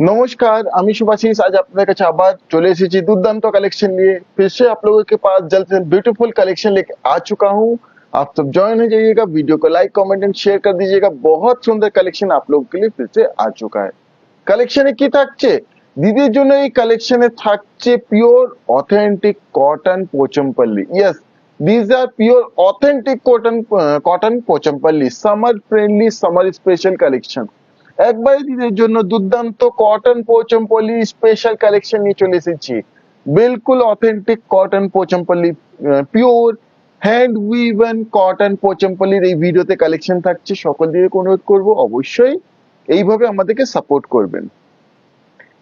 नमस्कार, আমি শুভাশিস आज আপনাদের কাছে আবার চলে এসেছি दुर्दांत कलेक्शन लिए। फिर से आप लोगों के पास जल्द से ब्यूटीफुल कलेक्शन लेके आ चुका हूँ। आप सब ज्वाइन हो जाइएगा, वीडियो को लाइक कमेंट एंड शेयर कर दीजिएगा। बहुत सुंदर कलेक्शन आप लोगों के लिए फिर से आ चुका है। কালেকশনে কি থাকছে? দিদির জন্য এই কালেকশনে থাকছে pure authentic cotton Pochampally. Yes, these are pure authentic cotton Pochampally, summer friendly, summer special collection. একবারে দিদির জন্য দুর্দান্ত কটন পোচমপল্লি স্পেশাল কালেকশন নিয়ে চলে এসেছি। বিলকুল authentic cotton Pochampally, pure hand woven cotton পোচমপল্লির এই ভিডিওতে কালেকশন থাকছে। সকল দিদিকে অনুরোধ করবো অবশ্যই এইভাবে আমাদেরকে সাপোর্ট করবেন।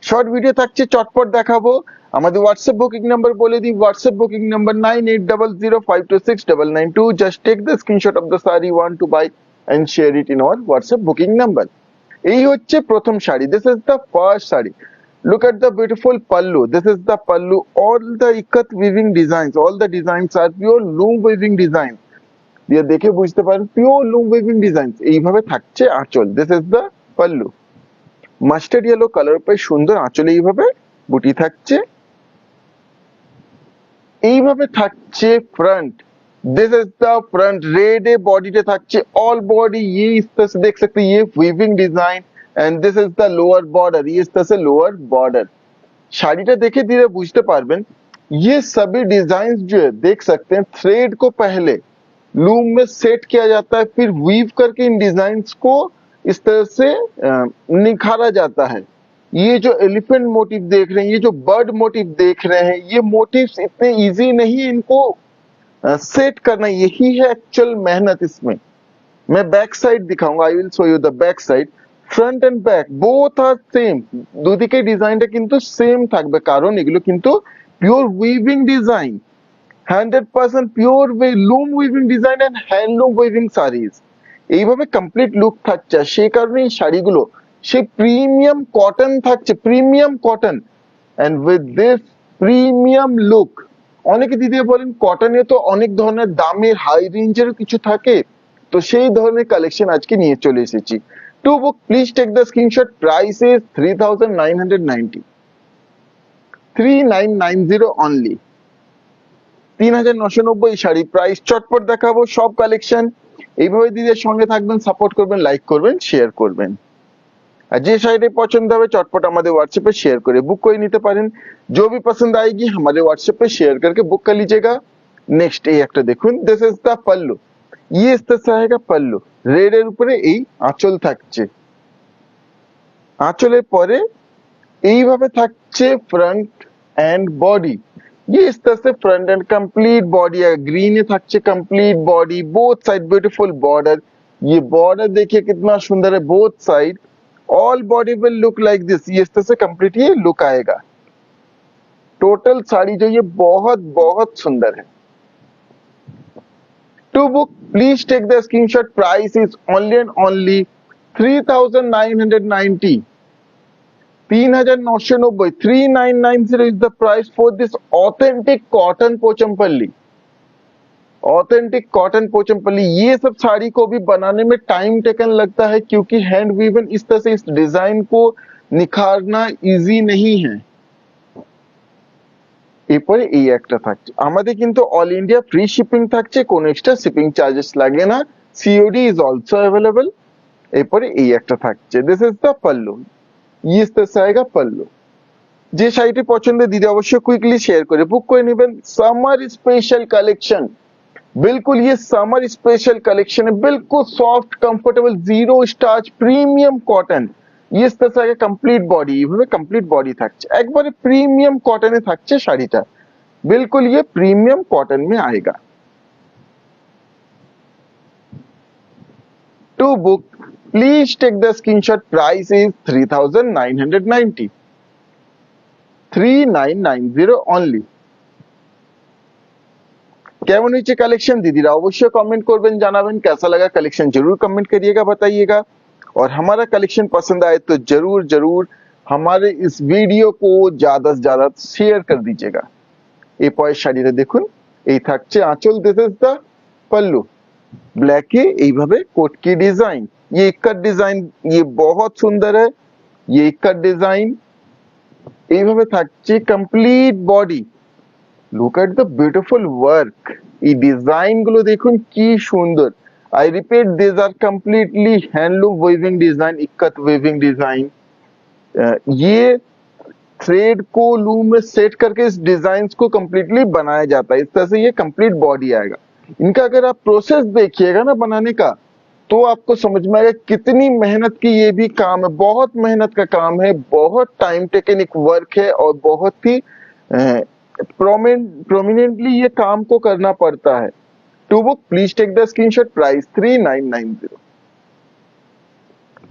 শর্ট ভিডিও থাকছে, চটপট দেখাবো। আমাদের হোয়াটসঅ্যাপ বুকিং নাম্বার বলে দিই, WhatsApp booking number 9800526992। Just take the screenshot of the sari you want to buy and share it in our WhatsApp booking number. এই হচ্ছে প্রথম sari, this is the first sari. Look at the beautiful pallu. This is the pallu. All the ikat weaving designs, all the designs are pure loom weaving designs. দিয়ে দেখে বুঝতে পারেন pure loom weaving design. এইভাবে থাকছে আঁচল, this is the pallu. Mustard yellow colour pay সুন্দর আঁচলে এইভাবে বুটি থাকছে। এইভাবে থাকছে front, this is the front. Red a body पे থাকছে ऑल बॉडी, ये इस तरह से देख सकते हैं, ये weaving design and this is the lower border, ये इस तरह से लोअर बॉर्डर। শাড়িটা দেখে ধীরে বুঝতে পারবেন ये सभी डिजाइन जो है देख सकते हैं, थ्रेड को पहले लूम में सेट किया जाता है, फिर वीव करके इन डिजाइन्स को इस तरह से निखारा जाता है। ये जो एलिफेंट मोटिव देख रहे हैं, ये जो बर्ड मोटिव देख रहे हैं, ये मोटिव्स इतने इजी नहीं है इनको सेट करना, यही है एक्चुअल मेहनत इसमें। मैं बैक साइड दिखाऊंगा, I will show you the back side. Front and back both are same, দুদিকে ডিজাইনটা কিন্তু সেম থাকবে, কারণ এগুলো কিন্তু pure weaving design, 100% pure loom weaving design and handloom weaving saris. এইভাবে কমপ্লিট লুক থাকছে, সেই কারণে এই শাড়িগুলো সেই প্রিমিয়াম কটন থাকছে, premium cotton and with this premium look. অনেকে দিদি বলেন কটনে তো অনেক ধরনের দামের হাই রেঞ্জের কিছু থাকে, তো সেই ধরনের কালেকশন আজকে নিয়ে চলে এসেছি। To book please take the screenshot, price is 3990, 3990 only, 3990 sari price. চটপট দেখাবো সব কালেকশন, এইভাবে দিদির সঙ্গে থাকবেন, সাপোর্ট করবেন, লাইক করবেন, শেয়ার করবেন। और जे शायद पसंद है चटपट हमारे व्हाट्सएप पे शेयर करे बुक कोई नहीं पारें। जो भी पसंद आएगी हमारे व्हाट्सएप पे शेयर करके बुक कर लीजिएगा। नेक्स्ट এই একটা দেখুন, दिस इज द पल्लू, ये इस तरह से आएगा पल्लू। রেড এর উপরে এই আঁচল থাকছে, আঁচলের পরে এইভাবে থাকছে फ्रंट एंड बॉडी, ये इस तरह से फ्रंट एंड कंप्लीट बॉडी है। ग्रीन में থাকছে complete body, both side beautiful border. ये बॉर्डर देखिए कितना सुंदर है, both side all body will look like this, ये इस तरह से कंप्लीट ये लुक आएगा। टोटल साड़ी जो ये बहुत बहुत सुंदर है। To book please take the screenshot, price is only and only 3990, 3990, 3990 is the price for this authentic cotton Pochampally, authentic cotton Pochampally. ये सब साड़ी को भी बनाने में टाइम टेकन लगता है, क्योंकि हैंड वीवन इस तरह से इस डिजाइन को निखारना इजी नहीं है। এরপরে এই একটা থাকছে, আমাদের কিন্তু অল ইন্ডিয়া ফ্রি শিপিং থাকছে, কোনো এক্সট্রা শিপিং চার্জেস লাগে না, সিওডি ইজ অলসো अवेलेबल। এরপরে এই একটা থাকছে, দিস ইজ দ্য পল্লু, ये इस तरह से आएगा पल्लू। যে শাড়িটি পছন্দ দিদি অবশ্যই কুইকলি শেয়ার করে বুক করে নেবেন। समर स्पेशल कलेक्शन, बिल्कुल ये समर स्पेशल कलेक्शन है, बिल्कुल soft comfortable zero starch premium cotton. ये इस तरह से कंप्लीट बॉडी, এইভাবে कंप्लीट बॉडी থাকছে, একবারে প্রিমিয়াম কটনে থাকছে শাড়িটা, बिल्कुल ये प्रीमियम कॉटन में आएगा। To book please take the screenshot, price is 3990, 3990 only. কেমন হয়েছে কালেকশন দিদিরা অবশ্যই কমেंट করবেন, জানাবেন कैसा लगा कलेक्शन, जरूर कमेंट करिएगा, बताइएगा। और हमारा कलेक्शन पसंद आए तो जरूर जरूर हमारे इस वीडियो को ज्यादा से ज्यादा शेयर कर दीजिएगा। এই পরের শাড়িটা দেখুন, এই থাকছে আঁচল, this is the pallu, black के এইভাবে কোট की डिजाइन, ये इक्कत डिजाइन, ये बहुत सुंदर है, ये इक्कत ডিজাইন, এইভাবে থাকছে complete body. Look at the beautiful work, এই ডিজাইন গুলো দেখুন কি সুন্দর। I repeat, these are completely handloom weaving design, ikat weaving design। ये थ्रेड को लूम में सेट करके इस डिजाइन को कंप्लीटली बनाया जाता है। इस तरह से ये कंप्लीट बॉडी आएगा। इनका अगर आप प्रोसेस देखिएगा ना बनाने का, तो आपको समझ में आएगा कितनी मेहनत की ये भी काम है। बहुत मेहनत का काम है, बहुत टाइम टेकन एक वर्क है और बहुत ही प्रोमिनेंटली ये काम को करना पड़ता है। To book please take the screenshot, price 3990,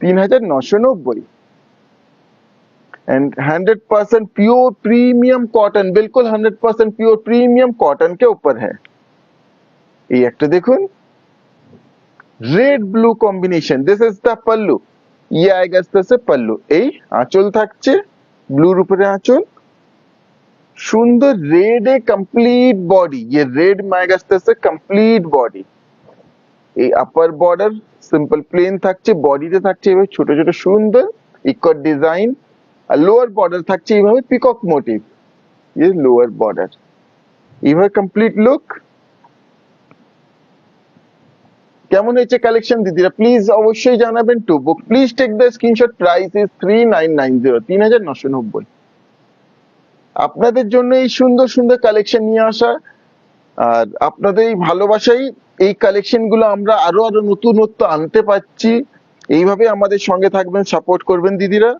3990। And 100% pure premium cotton, बिल्कुल 100% प्योर प्रीमियम कॉटन के ऊपर है। ये একটা দেখুন red blue combination, this is the pallu. ये आएगा इस तरह से पल्लू, এই আঁচল থাকছে ব্লুর উপরে আঁচল, সুন্দর রেড এ কমপ্লিট বডি। ये रेड में आएगा इस तरह से কমপ্লিট বডি। এই আপার বর্ডার সিম্পল প্লেন থাকছে, বডিতে থাকছে এভাবে ছোট ছোট সুন্দর ইকট ডিজাইন, আর লোয়ার বর্ডার থাকছে এইভাবে পিকক মোটিভ। ये লোয়ার বর্ডার, এইভাবে কমপ্লিট লুক। কেমন হয়েছে কালেকশন দিদিরা প্লিজ অবশ্যই জানাবেন। To book please take the screenshot, price is 3990, 3990। আপনাদের জন্য এই সুন্দর সুন্দর কালেকশন নিয়ে আসা, আর আপনাদের এই ভালোবাসাই এই কালেকশন গুলো আমরা আরো আরো নতুনত্ব আনতে পারছি। এইভাবে আমাদের সঙ্গে থাকবেন, সাপোর্ট করবেন দিদিরা।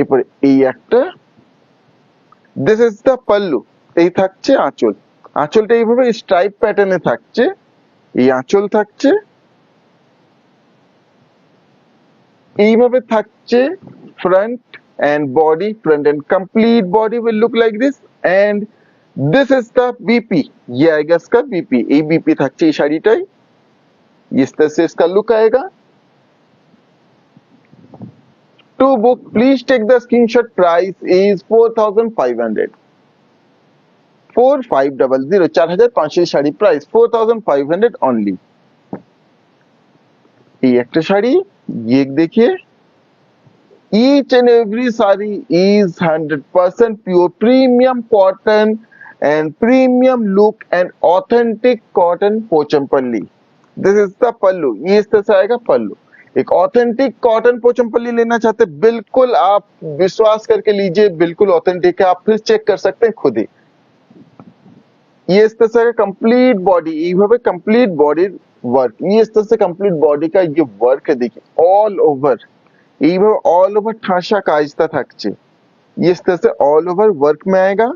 এরপরে এই একটা, দিস ইজ দ্য পাল্লু, এই থাকছে আঁচল। আঁচলটা এইভাবে স্ট্রাইপ প্যাটার্নে থাকছে, এই আঁচল থাকছে এইভাবে থাকছে front and body, front and complete body will look like this, and this is the BP। ये आएगा इसका BP, ये BP থাকছে এই শাড়িটাই। इस तरह से इसका लुक आएगा। To book please take the screenshot, price is 4500, 4500, 4500 sari, price 4500 only। এই একটা শাড়ি, ये देखिए, each and every saree is 100% pure premium cotton and premium look and authentic cotton Pochampally. This is the pallu, ये इस तरह से आएगा पल्लू। एक ऑथेंटिक कॉटन पोचमपल्ली लेना चाहते बिल्कुल आप विश्वास करके लीजिए, बिल्कुल ऑथेंटिक है, आप फिर चेक कर सकते हैं खुद ही। ये इस तरह से कंप्लीट बॉडी, এইভাবে कंप्लीट बॉडी वर्क, ये इस तरह से कंप्लीट बॉडी का ये वर्क है, देखिए ऑल ओवर, এইভাবে ऑल ओवर ঠাসা কাজটা থাকছে। ये इस तरह से ऑल ओवर वर्क में आएगा।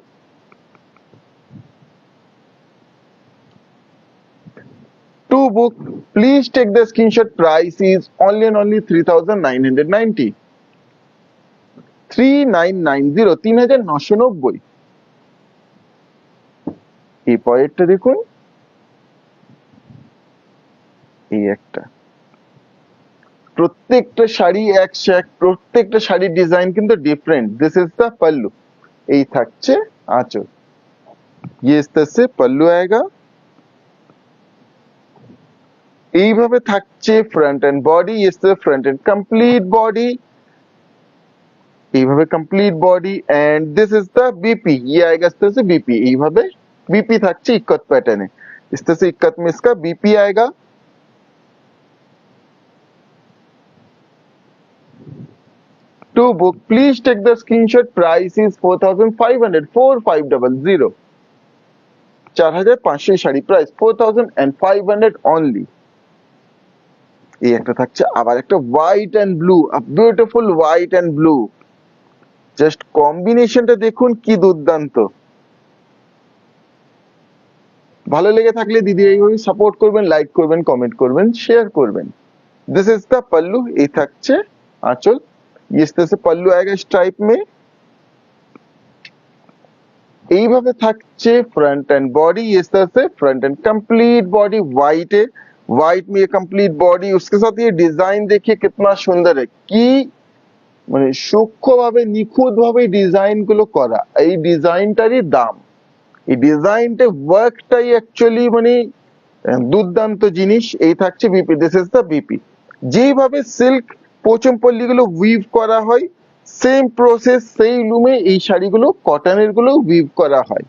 To book please take the screenshot, price is only and only 3990, 3990, 3990। এই পরেরটা দেখুন, এই একটা, প্রত্যেকটা শাড়ি একশো এক, প্রত্যেকটা শাড়ির ডিজাইন কিন্তু ডিফারেন্ট। দিস ইজ দ্য पल्लू, এই থাকছে আঁচল। ये इस तरह से पल्लू आएगा। এইভাবে থাকছে ফ্রন্ট এন্ড বডি, इस तरह फ्रंट एंड कंप्लीट बॉडी, এইভাবে complete body, and this is the BP. ये आएगा इस तरह से बीपी, এইভাবে बीपी থাকছে इक्कत पैटर्न है। इस तरह से इक्कत में इसका बीपी आएगा। To book please take the screenshot, price is 4500, 4500, 4500 sari, price 4500 only। এই একটা থাকছে আবার একটা white and blue, a beautiful white and blue. Just কম্বিনেশনটা দেখুন কি দুর্দান্ত। ভালো লেগে থাকলে দিদি এইভাবে সাপোর্ট করবেন, লাইক করবেন, কমেন্ট করবেন, শেয়ার করবেন। दिस इज द पल्लू, এই থাকছে আঁচল। इस तरह से पल्लू आएगा स्ट्राइप में। এইভাবে থাকছে फ्रंट एंड बॉडी, इस तरह से front end complete body white है, व्हाइट में ये कंप्लीट बॉडी, उसके साथ ये डिजाइन देखिए कितना सुंदर है। কি মানে সূক্ষ্মভাবে নিখুঁতভাবে ডিজাইন গুলো করা, এই ডিজাইনটারই দাম। এই ডিজাইনটা ওয়ার্কটাই অ্যাকচুয়ালি মানে দুর্দান্ত জিনিস। এই থাকছে BP, this is the BP. যেভাবে সিল্ক পোচমপল্লি গুলো উইভ করা হয় সেম প্রসেস, সেই লুমে এই শাড়িগুলো কটনের গুলো উইভ করা হয়।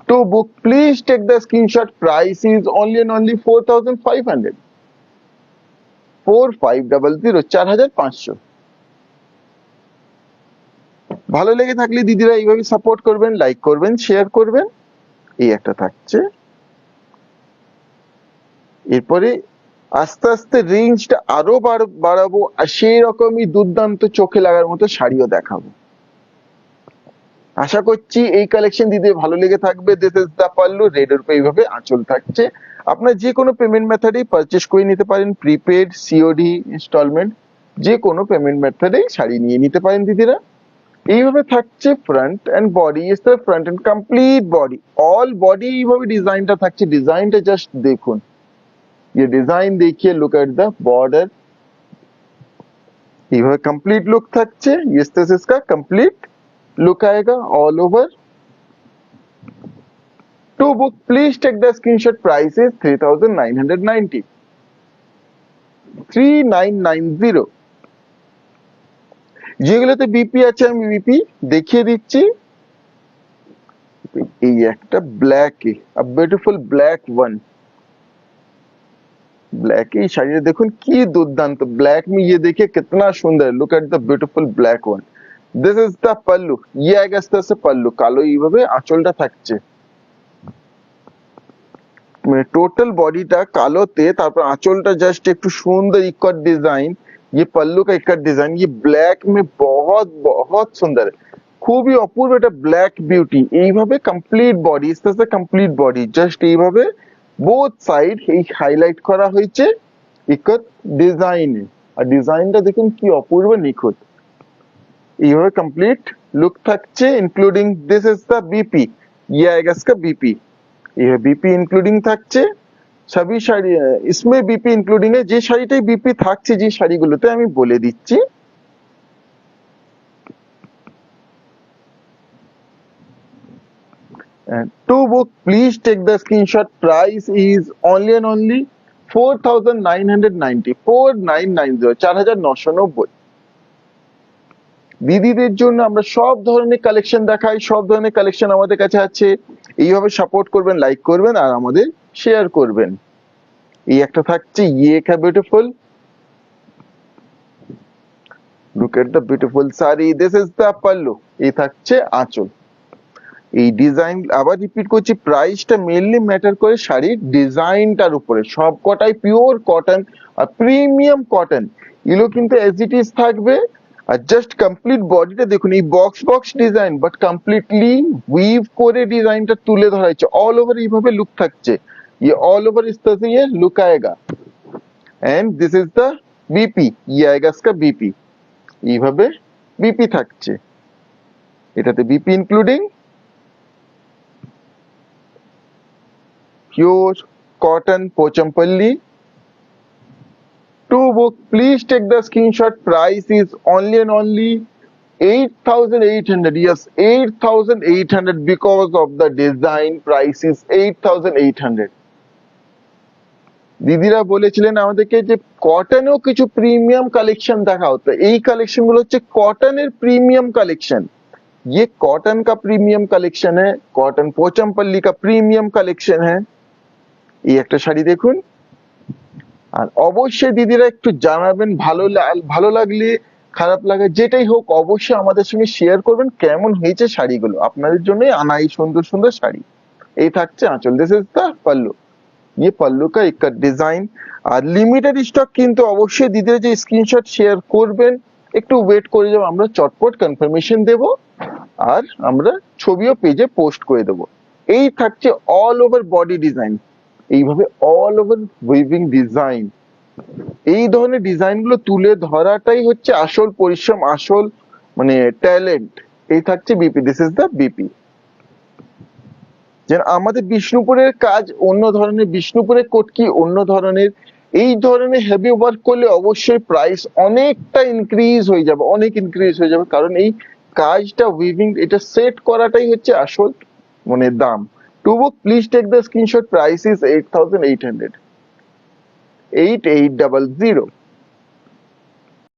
To book, please take the screenshot. Price is only and only 4,500. 4500, 4500। ভালো লেগে থাকলে দিদিরা এইভাবে সাপোর্ট করবেন, লাইক করবেন, শেয়ার করবেন। এই একটা থাকছে। এরপরে আস্তে আস্তে রেঞ্জটা আরো বাড়াবো, আর সেই রকমই দুর্দান্ত চোখে লাগার মতো শাড়িও দেখাবো। আশা করছি এই কালেকশন দিদি ভালো লেগে থাকবে। This is the pallu, red এর উপর এইভাবে আঁচল থাকছে। আপনার যে কোনো পেমেন্ট মেথডেই পারচেস করে নিতে পারেন, প্রিপেড, সিওডি, ইনস্টলমেন্ট, যে কোনো পেমেন্ট মেথডেই শাড়ি নিয়ে নিতে পারেন দিদিরা। এইভাবে থাকছে front and body, is the front and complete body, all body এইভাবে ডিজাইনটা থাকছে। ডিজাইনটা জাস্ট দেখুন, ये डिजाइन देखिए, लुक एट द बॉर्डर, এইভাবে কমপ্লিট লুক থাকছে। इस तरह से इसका कंप्लीट लुक आएगा all over. To book please take the screenshot, price is 3990, 3990। যেগুলোতে বিপি আছে আমি বিপি দেখিয়ে দিচ্ছি। এই একটা black, a beautiful black one, black ही শাড়িটা দেখুন কি দুর্দান্ত। ব্ল্যাক में ये देखिए कितना सुंदर, look at the beautiful black one. This is the pallu, ये आएगा इस तरह से पल्लू, কালো এইভাবে আঁচলটা থাকছে। মানে টোটাল বডিটা কালোতে, তারপর আঁচলটা জাস্ট একটু সুন্দর ইকট ডিজাইন। ये पल्लू का इकट डिजाइन, ये ब्लैक में बहुत बहुत सुंदर है, খুবই অপূর্ব একটা ব্ল্যাক বিউটি। এইভাবে কমপ্লিট বডি, ইস तरह से কমপ্লিট বডি জাস্ট এইভাবে বোথ সাইড এই হাইলাইট করা হয়েছে ইকট ডিজাইনে। আর ডিজাইনটা দেখুন কি অপূর্ব নিখুঁত। এইভাবে কমপ্লিট লুক থাকছে, including this is the BP, ये आएगा इसका बीपी, ये बीपी इंक्लूडिंग থাকছে। সবই শাড়ি इसमें बीपी इंक्लूडिंग है। যে শাড়িটাই বিপি থাকছে যে শাড়িগুলোতে আমি বলে দিচ্ছি। And to book, please take the screenshot. Price is only and only 4,990, 4990, 4990। দিদিদের জন্য আমরা সব ধরনের কালেকশন দেখাই, সব ধরনের কালেকশন আমাদের কাছে আছে। এইভাবে সাপোর্ট করবেন, লাইক করবেন, আর আমাদের শেয়ার করবেন। এই একটা থাকছে, ये क्या beautiful, look at the beautiful sari, this is the pallu. এই থাকছে আঁচল। এই ডিজাইন আবার রিপিট করছি, প্রাইসটা মেইনলি ম্যাটার করে শাড়ির ডিজাইনটার উপরে। সবকটাই পিওর কটন আর প্রিমিয়াম কটন, এগুলো কিন্তু এজ ইট ইজ থাকবে। আর জাস্ট কমপ্লিট বডিটা দেখুন, এই box box design but completely we've করে ডিজাইনটা তুলে ধরা হয়েছে। অল ওভার এইভাবে লুক থাকছে, ये ऑल ओवर इस तरह से ये लुक आएगा। And this is the BP, ये आएगा इसका बीपी, এইভাবে বিপি থাকছে। এটাতে BP including pure cotton pochampalli। To book, please take the screenshot. Price is only and only 8,800, yes 8,800, because of the design price is 8,800। দিদিরা বলেছিলেন আমাদেরকে যে কটনেও কিছু প্রিমিয়াম কালেকশন দেখাও, তো এই কালেকশন গুলো হচ্ছে কটনের প্রিমিয়াম কালেকশন। ये कॉटन का प्रीमियम कलेक्शन है, कॉटन पोचमपल्ली का प्रीमियम कलेक्शन है। এই একটা শাড়ি দেখুন। আর অবশ্যই দিদিরা একটু জানাবেন, ভালো লাগলে, খারাপ লাগে যেটাই হোক, অবশ্যই আমাদের সঙ্গে শেয়ার করবেন কেমন হয়েছে শাড়িগুলো। আপনাদের জন্যই আনা এই সুন্দর সুন্দর শাড়ি। এই থাকছে আঁচল, দিস ইজ দ্য পাল্লু, ये पल्लू का इकट ডিজাইন। আর লিমিটেড স্টক কিন্তু অবশ্যই দিদিরা যে স্ক্রিনশট শেয়ার করবেন, একটু ওয়েট করে যাও, আমরা চটপট কনফার্মেশন দেব, আর আমরা ছবিও পেজে পোস্ট করে দেব। এই থাকছে অল ওভার বডি ডিজাইন, এইভাবে অল ওভার উইভিং ডিজাইন। এই ধরনের ডিজাইন গুলো তুলে ধরাটাই হচ্ছে আসল পরিশ্রম, আসল মানে ট্যালেন্ট। এই থাকছে BP, this is the BP. যেন আমাদের বিষ্ণুপুরের কাজ অন্য ধরনের, বিষ্ণুপুরের কোটকি অন্য ধরনের। এই ধরনের হেভি ওয়ার্ক করলে অবশ্যই প্রাইস অনেকটা ইনক্রিজ হয়ে যাবে, অনেক ইনক্রিজ হয়ে যাবে, কারণ এই কাজটা উইভিং এটা সেট করাটাই হচ্ছে আসল মানে দাম। To book, please take the screenshot, price is 8,800, 8800।